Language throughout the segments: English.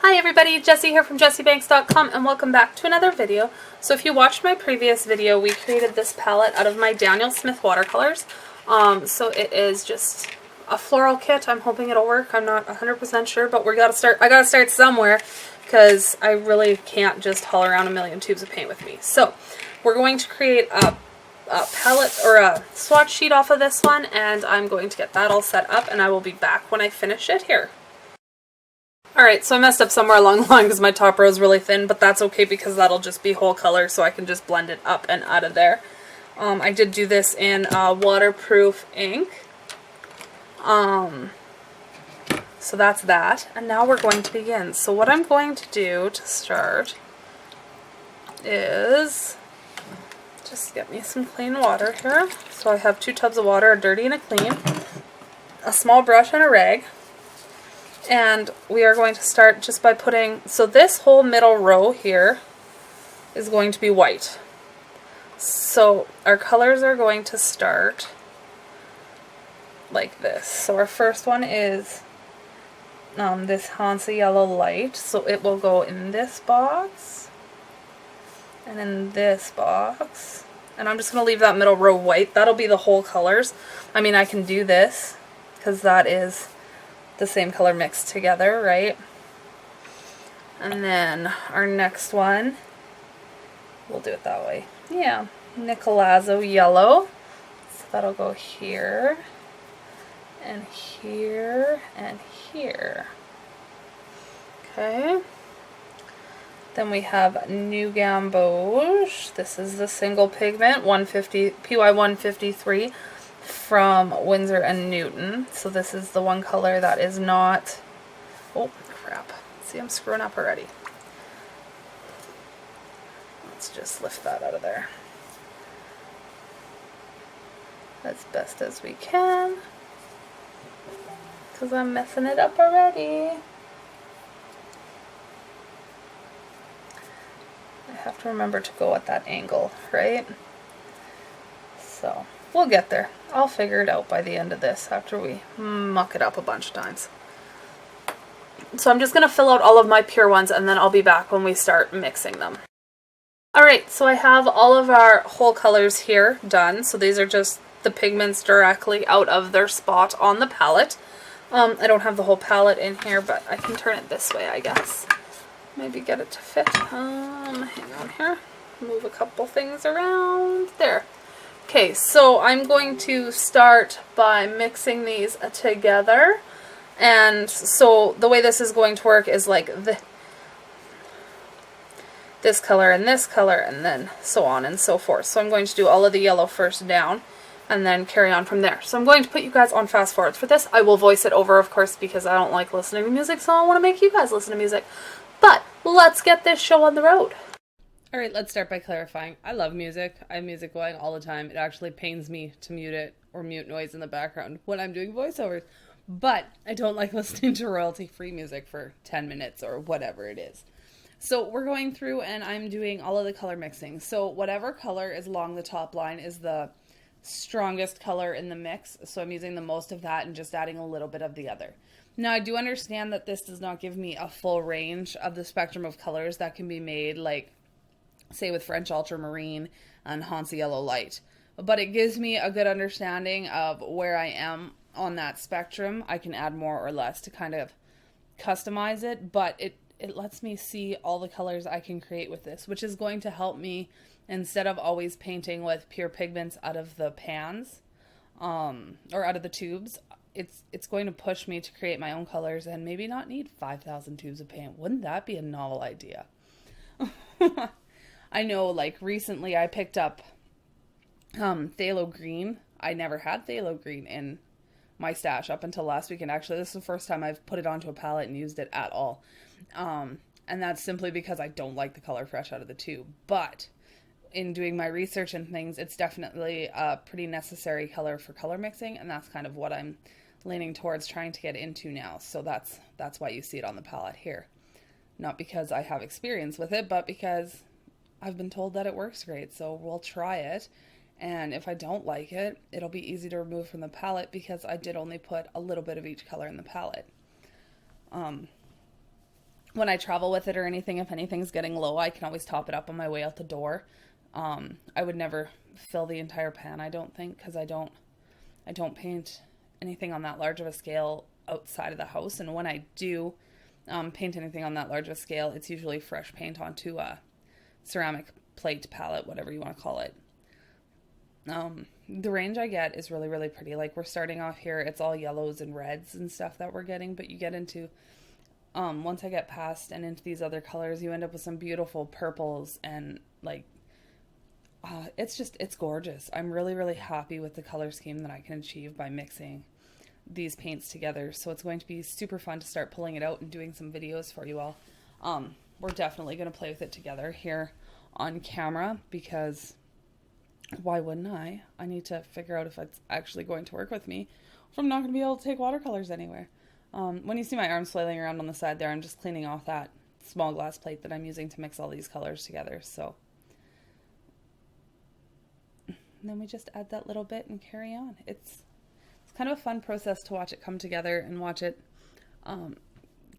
Hi everybody, Jessie here from jessiebanks.com and welcome back to another video. So if you watched my previous video, we created this palette out of my Daniel Smith watercolors. So it is just a floral kit. I'm hoping it'll work. I'm not 100% sure, but I gotta start somewhere because I really can't just haul around a million tubes of paint with me. So we're going to create a palette or a swatch sheet off of this one, and I'm going to get that all set up and I will be back when I finish it here. Alright, so I messed up somewhere along the line because my top row is really thin, but that's okay because that'll just be whole color, so I can just blend it up and out of there. I did do this in waterproof ink. So that's that. And now we're going to begin. So what I'm going to do to start is just get me some clean water here. So I have 2 tubs of water, a dirty and a clean, a small brush and a rag. And we are going to start just by putting, so this whole middle row here is going to be white. So our colors are going to start like this. So our first one is this Hansa Yellow Light. So it will go in this box and in this box. And I'm just going to leave that middle row white. That'll be the whole colors. I mean, I can do this because that is the same color mixed together, right? And then our next one, we'll do it that way. Yeah, Nicolazzo Yellow. So that'll go here, and here, and here. Okay. Then we have New Gamboge. This is the single pigment, 150 PY 153. From Winsor and Newton. So this is the one color that is not, oh crap, see, I'm screwing up already. Let's just lift that out of there as best as we can because I'm messing it up already. I have to remember to go at that angle, right? So we'll get there. I'll figure it out by the end of this after we muck it up a bunch of times. So I'm just going to fill out all of my pure ones and then I'll be back when we start mixing them. Alright, so I have all of our whole colors here done. So these are just the pigments directly out of their spot on the palette. I don't have the whole palette in here, but I can turn it this way, I guess. Maybe get it to fit. Hang on here. Move a couple things around. There. Okay, so I'm going to start by mixing these together, and so the way this is going to work is like this color and then so on and so forth. So I'm going to do all of the yellow first down and then carry on from there. So I'm going to put you guys on fast forward for this. I will voice it over, of course, because I don't like listening to music, so I want to make you guys listen to music. But let's get this show on the road. Alright, let's start by clarifying. I love music. I have music going all the time. It actually pains me to mute it or mute noise in the background when I'm doing voiceovers. But I don't like listening to royalty-free music for 10 minutes or whatever it is. So we're going through and I'm doing all of the color mixing. So whatever color is along the top line is the strongest color in the mix. So I'm using the most of that and just adding a little bit of the other. Now I do understand that this does not give me a full range of the spectrum of colors that can be made, like say with French Ultramarine and Hansa Yellow Light. But it gives me a good understanding of where I am on that spectrum. I can add more or less to kind of customize it, but it lets me see all the colors I can create with this, which is going to help me instead of always painting with pure pigments out of the pans or out of the tubes. It's going to push me to create my own colors and maybe not need 5,000 tubes of paint. Wouldn't that be a novel idea? I know, like, recently I picked up Phthalo Green. I never had Phthalo Green in my stash up until last week, and actually this is the first time I've put it onto a palette and used it at all. And that's simply because I don't like the color fresh out of the tube. But in doing my research and things, it's definitely a pretty necessary color for color mixing, and that's kind of what I'm leaning towards trying to get into now. So that's why you see it on the palette here. Not because I have experience with it, but because I've been told that it works great, so we'll try it. And if I don't like it, it'll be easy to remove from the palette because I did only put a little bit of each color in the palette. when I travel with it or anything, if anything's getting low, I can always top it up on my way out the door. I would never fill the entire pan, I don't think, because I don't paint anything on that large of a scale outside of the house. And when I do paint anything on that large of a scale, it's usually fresh paint onto a ceramic plate, palette, whatever you want to call it. The range I get is really, really pretty. Like, we're starting off here, it's all yellows and reds and stuff that we're getting, but you get into, once I get past and into these other colors, you end up with some beautiful purples and, like, it's gorgeous. I'm really, really happy with the color scheme that I can achieve by mixing these paints together. So it's going to be super fun to start pulling it out and doing some videos for you all. We're definitely going to play with it together here on camera, because why wouldn't I? I need to figure out if it's actually going to work with me, if I'm not going to be able to take watercolors anywhere. When you see my arms flailing around on the side there, I'm just cleaning off that small glass plate that I'm using to mix all these colors together. So and then we just add that little bit and carry on. It's kind of a fun process to watch it come together and watch it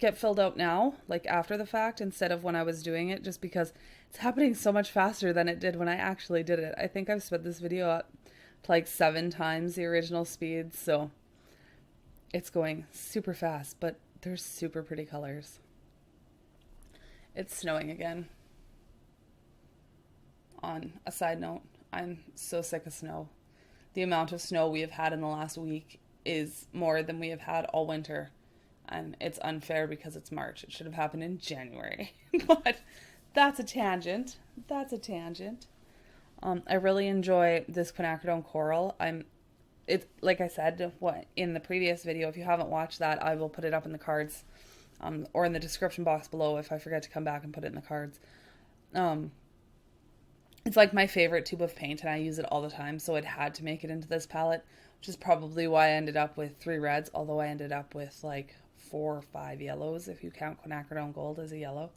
get filled out now, like after the fact, instead of when I was doing it, just because it's happening so much faster than it did when I actually did it. I think I've sped this video up to like 7 times the original speed, so it's going super fast, but they're super pretty colors. It's snowing again. On a side note, I'm so sick of snow. The amount of snow we have had in the last week is more than we have had all winter. And it's unfair because it's March. It should have happened in January. But that's a tangent. That's a tangent. I really enjoy this quinacridone coral. It's like I said in the previous video. If you haven't watched that, I will put it up in the cards, or in the description box below if I forget to come back and put it in the cards. It's like my favorite tube of paint, and I use it all the time, so it had to make it into this palette, which is probably why I ended up with 3 reds, although I ended up with like 4 or 5 yellows if you count quinacridone gold as a yellow.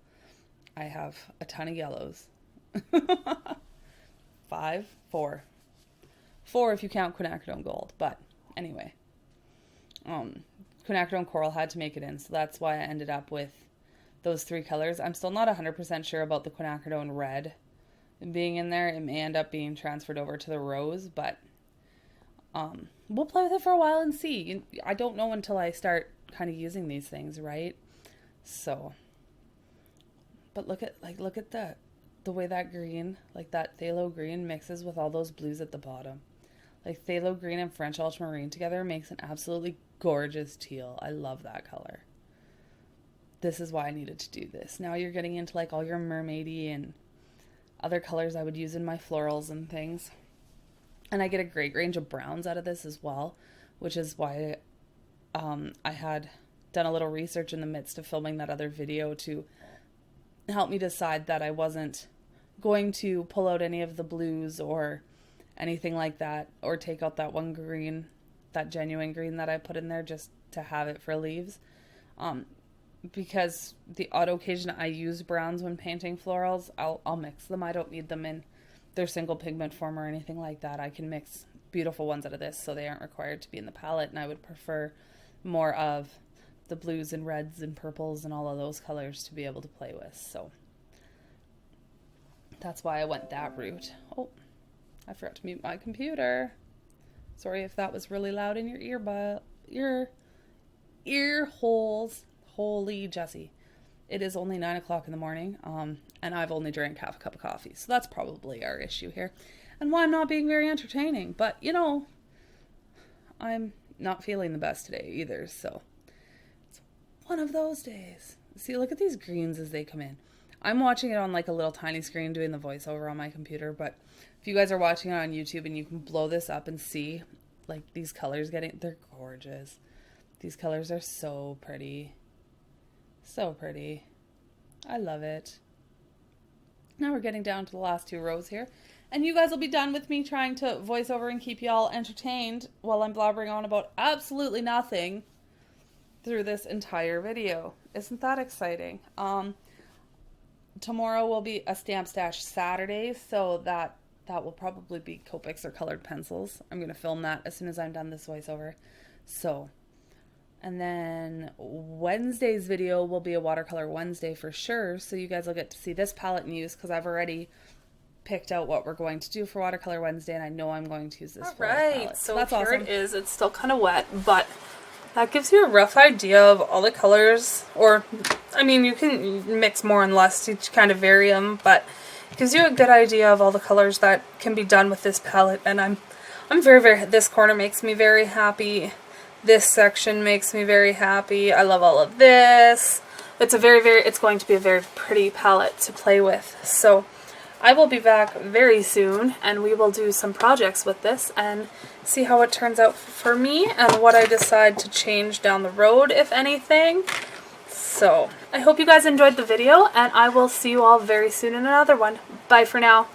I have a ton of yellows. 4 if you count quinacridone gold, but anyway. Quinacridone coral had to make it in, so that's why I ended up with those 3 colors. I'm still not 100% sure about the quinacridone red being in there. It may end up being transferred over to the rose, but we'll play with it for a while and see. I don't know until I start kind of using these things, right? So, but look at the way that green, like that phthalo green, mixes with all those blues at the bottom. Like phthalo green and French ultramarine together makes an absolutely gorgeous teal. I love that color. This is why I needed to do this. Now you're getting into like all your mermaidy and other colors I would use in my florals and things. And I get a great range of browns out of this as well, which is why I had done a little research in the midst of filming that other video to help me decide that I wasn't going to pull out any of the blues or anything like that, or take out that one green, that genuine green that I put in there just to have it for leaves. Because the odd occasion I use browns when painting florals, I'll mix them. I don't need them in their single pigment form or anything like that. I can mix beautiful ones out of this, so they aren't required to be in the palette, and I would prefer more of the blues and reds and purples and all of those colors to be able to play with. So that's why I went that route. Oh, I forgot to mute my computer. Sorry if that was really loud in your ear holes. Holy Jess-c. It is only 9 o'clock in the morning, and I've only drank half a cup of coffee, so that's probably our issue here, and why I'm not being very entertaining. But, you know, I'm not feeling the best today either, so it's one of those days. See, look at these greens as they come in. I'm watching it on like a little tiny screen doing the voiceover on my computer, but if you guys are watching it on YouTube and you can blow this up and see like these colors they're gorgeous. These colors are so pretty. So pretty. I love it. Now we're getting down to the last 2 rows here. And you guys will be done with me trying to voice over and keep y'all entertained while I'm blabbering on about absolutely nothing through this entire video. Isn't that exciting? Tomorrow will be a Stamp Stash Saturday, so that will probably be Copics or colored pencils. I'm going to film that as soon as I'm done this voiceover. So, And then Wednesday's video will be a watercolor Wednesday for sure. So you guys will get to see this palette in use because I've already picked out what we're going to do for watercolor Wednesday, and I know I'm going to use this for this palette. So that's awesome. It is. It's still kind of wet, but that gives you a rough idea of all the colors. Or, I mean, you can mix more and less to kind of vary them, but it gives you a good idea of all the colors that can be done with this palette. And I'm very, this corner makes me very happy. This section makes me very happy. I love all of this. It's going to be a very pretty palette to play with. So I will be back very soon, and we will do some projects with this and see how it turns out for me and what I decide to change down the road, if anything. So I hope you guys enjoyed the video, and I will see you all very soon in another one. Bye for now.